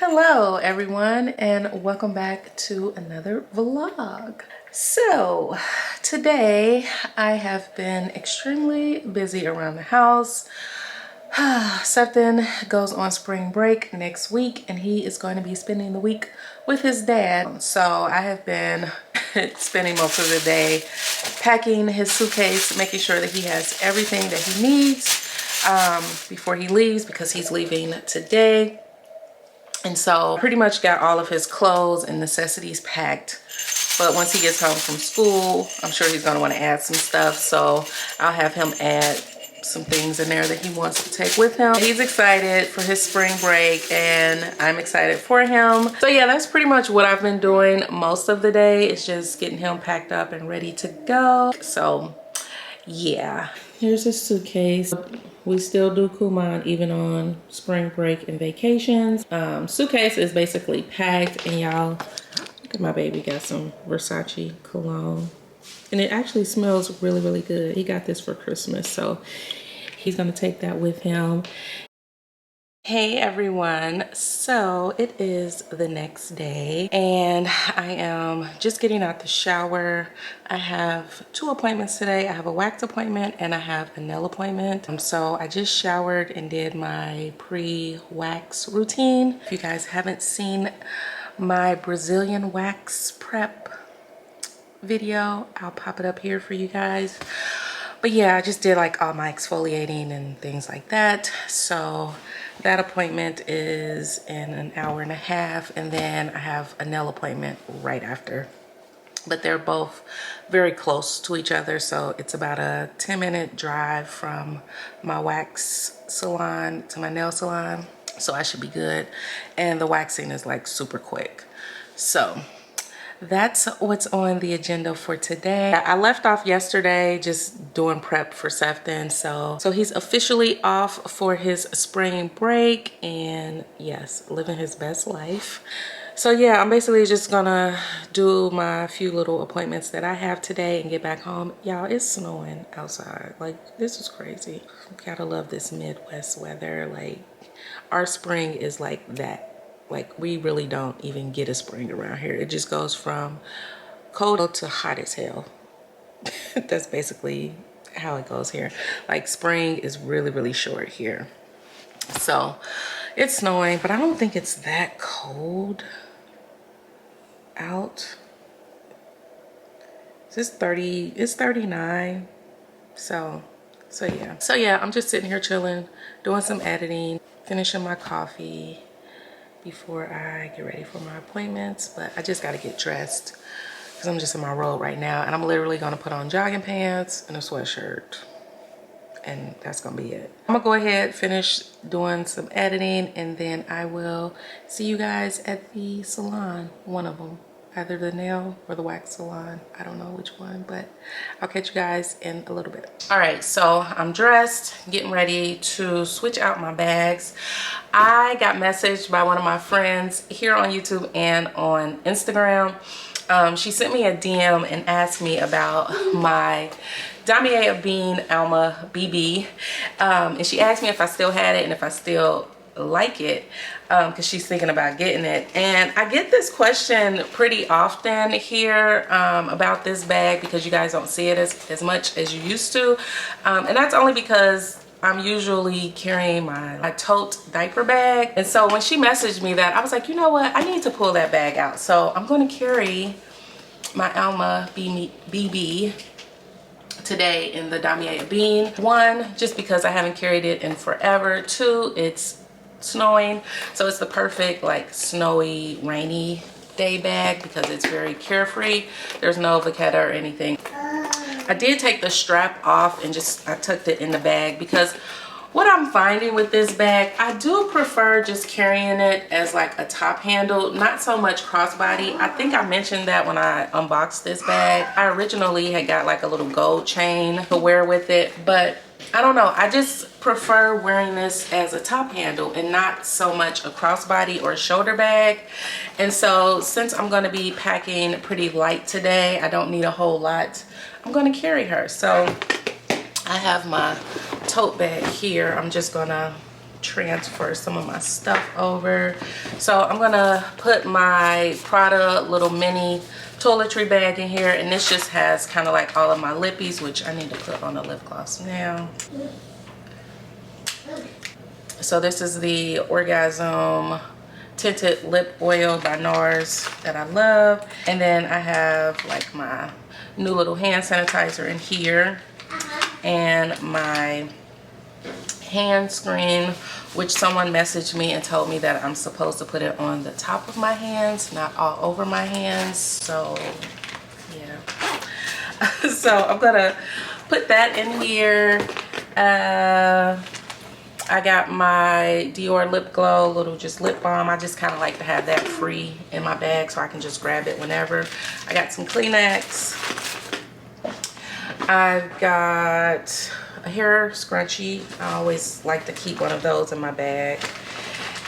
Hello everyone, and welcome back to another vlog. So today I have been extremely busy around the house. Sefton goes on spring break next week and he is going to be spending the week with his dad. So I have been spending most of the day packing his suitcase, making sure that he has everything that he needs before he leaves, because he's leaving today. And so pretty much got all of his clothes and necessities packed. But once he gets home from school, I'm sure he's going to want to add some stuff. So I'll have him add some things in there that he wants to take with him. He's excited for his spring break and I'm excited for him. So yeah, that's pretty much what I've been doing most of the day. It's just getting him packed up and ready to go. So yeah, here's his suitcase. We still do Kumon even on spring break and vacations. Suitcase is basically packed, and y'all, look at my baby, got some Versace cologne. And it actually smells really, really good. He got this for Christmas, so he's gonna take that with him. Hey everyone, so it is the next day and I am just getting out the shower. I have 2 appointments today. I have a wax appointment and I have a nail appointment. So I just showered and did my pre-wax routine. If you guys haven't seen my Brazilian wax prep video, I'll pop it up here for you guys. But yeah, I just did like all my exfoliating and things like that. So that appointment is in an hour and a half, and then I have a nail appointment right after. But they're both very close to each other, so it's about a 10-minute drive from my wax salon to my nail salon. So I should be good. And the waxing is like super quick. So that's what's on the agenda for today. I left off yesterday just doing prep for Sefton. So he's officially off for his spring break and yes, living his best life. So yeah, I'm basically just gonna do my few little appointments that I have today and get back home. Y'all, it's snowing outside. Like, this is crazy. Gotta love this Midwest weather. Like, our spring is like that. Like, we really don't even get a spring around here. It just goes from cold to hot as hell. That's basically how it goes here. Like, spring is really, really short here. So it's snowing, but I don't think it's that cold out. It's 30, it's 39. So yeah, I'm just sitting here chilling, doing some editing, finishing my coffee before I get ready for my appointments. But I just got to get dressed because I'm just in my robe right now, and I'm literally going to put on jogging pants and a sweatshirt, and that's gonna be it. I'm gonna go ahead, finish doing some editing, and then I will see you guys at the salon, one of them, either the nail or the wax salon. I don't know which one, but I'll catch you guys in a little bit. All right, so I'm dressed, getting ready to switch out my bags. I got messaged by one of my friends here on YouTube and on Instagram. She sent me a DM and asked me about my Damier of Bean Alma BB, and she asked me if I still had it and if I still like it, because she's thinking about getting it. And I get this question pretty often here about this bag, because you guys don't see it as much as you used to, and that's only because I'm usually carrying my tote diaper bag. And so when she messaged me that, I was like, you know what, I need to pull that bag out. So I'm going to carry my Alma BB today in the Damier Bean. 1, just because I haven't carried it in forever. 2, it's snowing, so it's the perfect like snowy, rainy day bag because it's very carefree. There's no vachetta or anything. I did take the strap off and I tucked it in the bag, because what I'm finding with this bag, I do prefer just carrying it as like a top handle, not so much crossbody. I think I mentioned that when I unboxed this bag. I originally had got like a little gold chain to wear with it, but I don't know, I just prefer wearing this as a top handle and not so much a crossbody or a shoulder bag. And so since I'm going to be packing pretty light today, I don't need a whole lot, I'm going to carry her. So I have my tote bag here. I'm just gonna transfer some of my stuff over. So I'm gonna put my Prada little mini toiletry bag in here, and this just has kind of like all of my lippies, which I need to put on the lip gloss now. So this is the Orgasm Tinted Lip Oil by NARS that I love. And then I have like my new little hand sanitizer in here, and my hand screen, which someone messaged me and told me that I'm supposed to put it on the top of my hands, not all over my hands. So yeah. So I'm gonna put that in here. I got my Dior Lip Glow little just lip balm. I just kind of like to have that free in my bag so I can just grab it whenever. I got some Kleenex. I've got a hair scrunchie. I always like to keep one of those in my bag.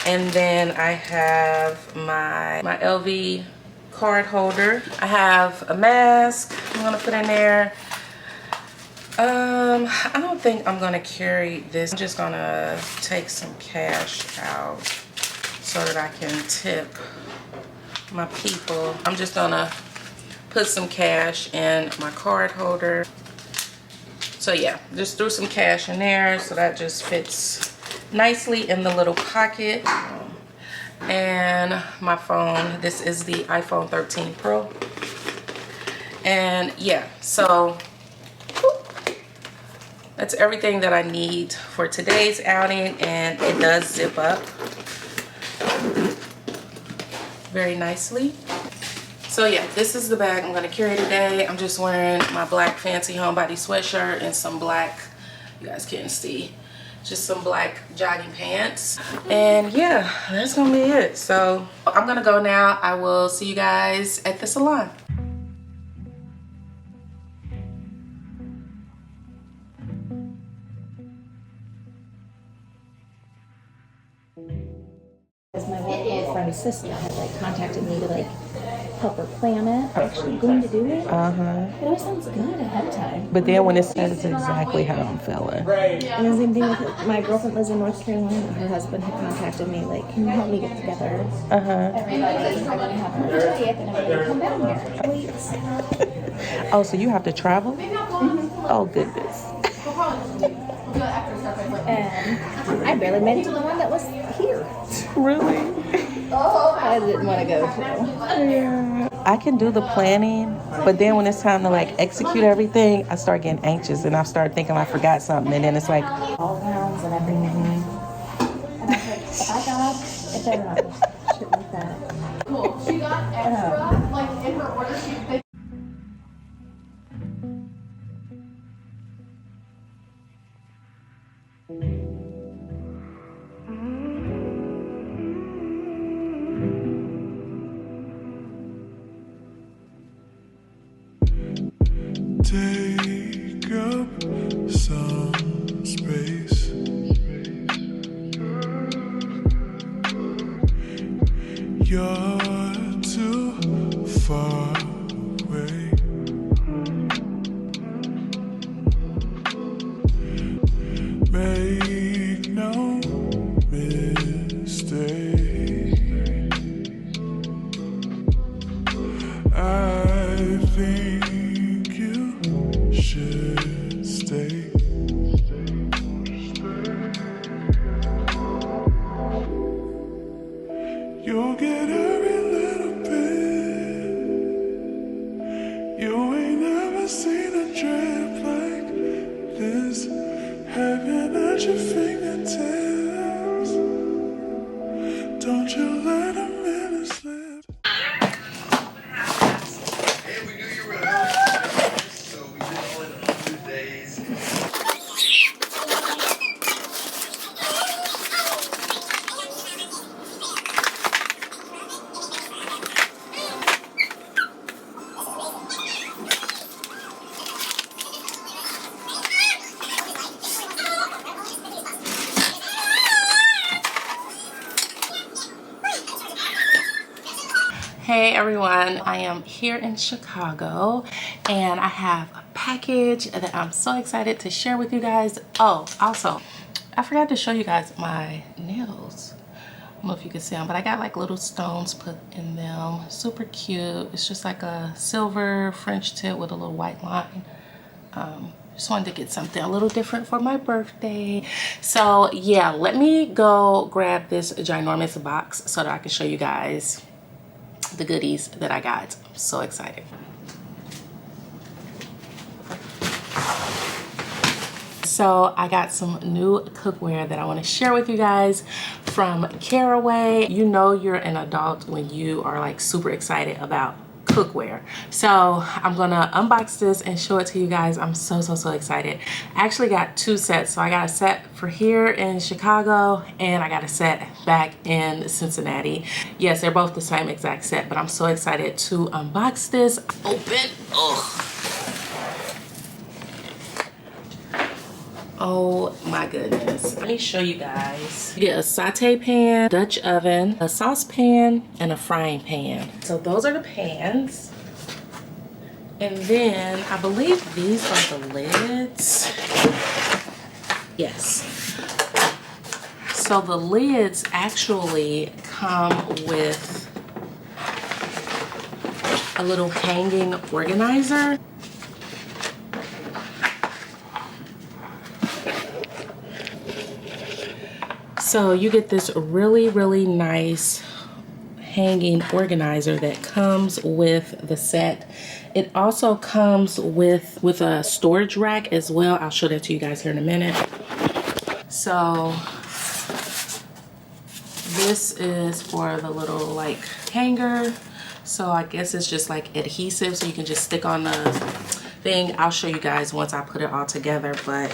And then I have my LV card holder. I have a mask I'm gonna put in there. I don't think I'm gonna carry this. I'm just gonna take some cash out so that I can tip my people. I'm just gonna put some cash in my card holder. So yeah, just threw some cash in there, so that just fits nicely in the little pocket. And my phone, this is the iPhone 13 Pro. And yeah, so that's everything that I need for today's outing, and it does zip up very nicely. So yeah, this is the bag I'm gonna carry today. I'm just wearing my black fancy homebody sweatshirt and some black, you guys can't see, just some black jogging pants. And yeah, that's gonna be it. So I'm gonna go now. I will see you guys at the salon. My friend's sister had like contacted me to like help her plan it. Actually going to do it. It always sounds good ahead of time. But then when it says exactly how I'm feeling. And the same thing with my girlfriend lives in North Carolina. Her husband had contacted me like, can you help me get together? Everybody, I'm gonna have her 30th and I'm gonna come down here. Please. Oh, so you have to travel? Oh goodness. And I barely made it to the one that was here. Really? I didn't want to go to. Yeah. I can do the planning, but then when it's time to like execute everything, I start getting anxious and I start thinking I forgot something, and then it's like All rounds and everything. And I was like, if I got it better not shit like that. Cool. She got extra, like in her order sheet. Take up some space. You're too far away. Make no mistake. I think you should stay. You'll get every little bit. You ain't never seen a drip like this. Heaven at your fingertips. Don't you let a minute slip. And we knew you were out, so we did all in 100 days. Hey everyone, I am here in Chicago and I have a package that I'm so excited to share with you guys. Oh, also, I forgot to show you guys my nails. I don't know if you can see them, but I got like little stones put in them. Super cute. It's just like a silver French tip with a little white line. Just wanted to get something a little different for my birthday. So yeah, let me go grab this ginormous box so that I can show you guys the goodies that I got. I'm so excited. So I got some new cookware that I want to share with you guys from Caraway. You know you're an adult when you are like super excited about cookware. So I'm gonna unbox this and show it to you guys. I'm so excited. I actually got two sets. So I got a set for here in Chicago and I got a set back in Cincinnati. Yes, they're both the same exact set, but I'm so excited to unbox this. Open. Ugh. Oh my goodness. Let me show you guys. You get a saute pan, Dutch oven, a saucepan, and a frying pan. So those are the pans. And then I believe these are the lids. Yes. So the lids actually come with a little hanging organizer. So you get this really nice hanging organizer that comes with the set. It also comes with a storage rack as well. I'll show that to you guys here in a minute. So this is for the little like hanger. So I guess it's just like adhesive, so you can just stick on the thing. I'll show you guys once I put it all together. But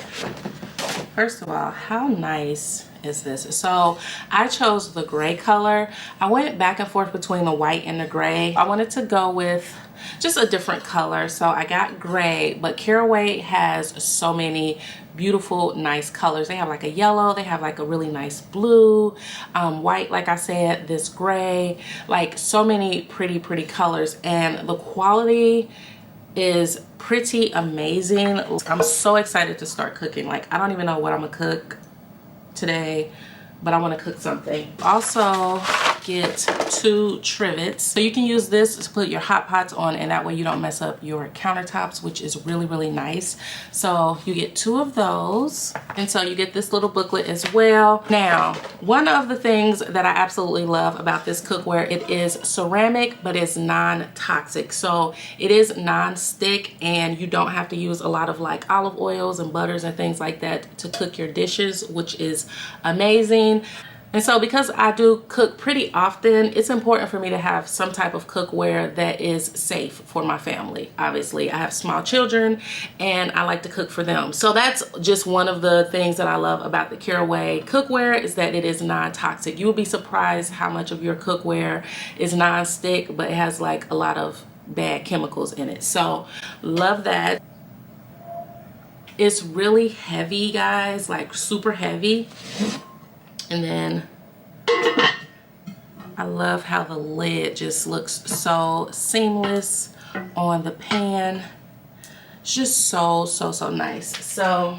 first of all, how nice is this? So I chose the gray color. I went back and forth between the white and the gray. I wanted to go with just a different color, so I got gray. But Caraway has so many beautiful nice colors. They have like a yellow, they have like a really nice blue, white, like I said, this gray, like so many pretty colors, and the quality is pretty amazing. I'm so excited to start cooking. Like, I don't even know what I'm gonna cook today, but I want to cook something. Also get 2 trivets. So you can use this to put your hot pots on, and that way you don't mess up your countertops, which is really nice. So you get 2 of those, and so you get this little booklet as well. Now, one of the things that I absolutely love about this cookware, it is ceramic, but it's non-toxic. So it is non-stick, and you don't have to use a lot of like olive oils and butters and things like that to cook your dishes, which is amazing. And so because I do cook pretty often, it's important for me to have some type of cookware that is safe for my family. Obviously, I have small children and I like to cook for them. So that's just one of the things that I love about the Caraway cookware, is that it is non-toxic. You will be surprised how much of your cookware is non-stick, but it has like a lot of bad chemicals in it. So love that. It's really heavy, guys, like super heavy. And then I love how the lid just looks so seamless on the pan. It's just so nice. So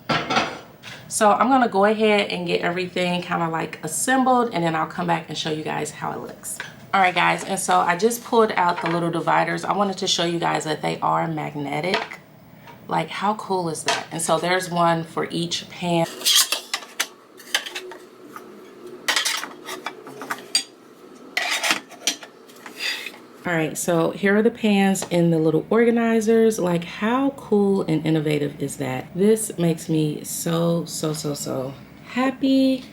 I'm gonna go ahead and get everything kind of like assembled, and then I'll come back and show you guys how it looks. All right, guys, and so I just pulled out the little dividers. I wanted to show you guys that they are magnetic. Like, how cool is that? And so there's one for each pan. All right, so here are the pans in the little organizers. Like, how cool and innovative is that? This makes me so happy.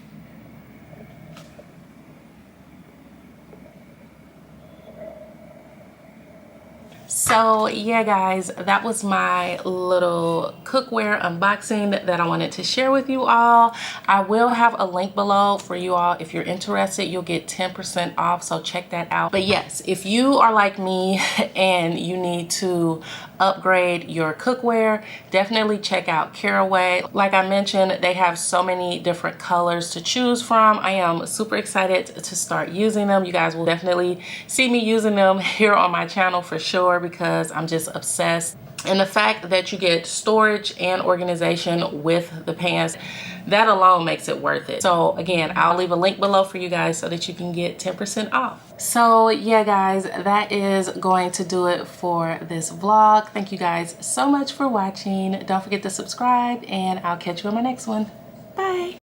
So yeah, guys, that was my little cookware unboxing that I wanted to share with you all. I will have a link below for you all. If you're interested, you'll get 10% off, so check that out. But yes, if you are like me and you need to upgrade your cookware, definitely check out Caraway. Like I mentioned, they have so many different colors to choose from. I am super excited to start using them. You guys will definitely see me using them here on my channel for sure, because I'm just obsessed. And the fact that you get storage and organization with the pants, that alone makes it worth it. So again, I'll leave a link below for you guys so that you can get 10% off. So yeah guys, that is going to do it for this vlog. Thank you guys so much for watching. Don't forget to subscribe, and I'll catch you on my next one. Bye.